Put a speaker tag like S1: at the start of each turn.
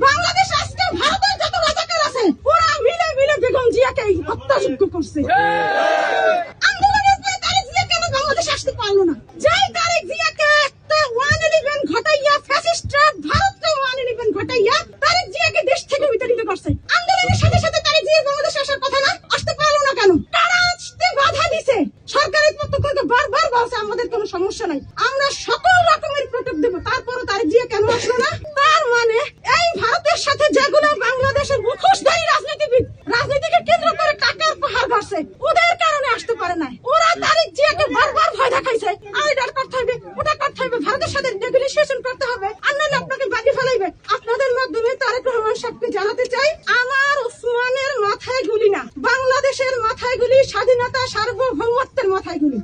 S1: বাংলাদেশ আজকে ভারতের যত রাজাকার আছে ওরা মিলে মিলে বেগম জিয়াকে হত্যাযোগ্য করছে। আন্দোলনের পরে তারেক জিয়া কেন বাংলাদেশ আসতে পারলো না? যাই তারেক জিয়াকে একটা 111 ঘটাইয়া ফ্যাসিস্টরা ভারতকে 111 ঘটাইয়া তারেক জিয়াকে দেশ থেকে বিতাড়িত করছে। আন্দোলনের সাথে সাথে তারেক জিয়া বাংলাদেশে আসার কথা না, আসতে পারলো না কেন? কারা আসতে বাধা দিছে? সরকারের পক্ষ থেকে বারবার বলছে আমাদের কোনো সমস্যা নাই, আমরা সকল রকমের প্রোটেক্ট দেব, তারপরও তারেক জিয়া কেন আসলো না? তার মানে এই ভারতের সাথে যেগুলো বাংলাদেশের মুখোশধারী রাজনীতিবিদ রাজনীতিকে কেন্দ্র করে টাকার পাহাড় গড়ছে ওদের কারণে আসতে পারে না। ওরা তারেক জিয়াকে বারবার ভয় দেখাইছে, আইডার করতে হবে, ওটা করতে হবে, ভারতের সাথে নেগোসিয়েশন করতে হবে, আর নাহলে আপনাকে বাড়ি ফেলাইবে। আপনাদের মাধ্যমে তারেক রহমান সাহেবকে জানাতে চাই, আমার ওসমানের মাথায় গুলি না, বাংলাদেশের মাথায় গুলি, স্বাধীনতা সার্বভৌমত্বের মাথায় গুলি।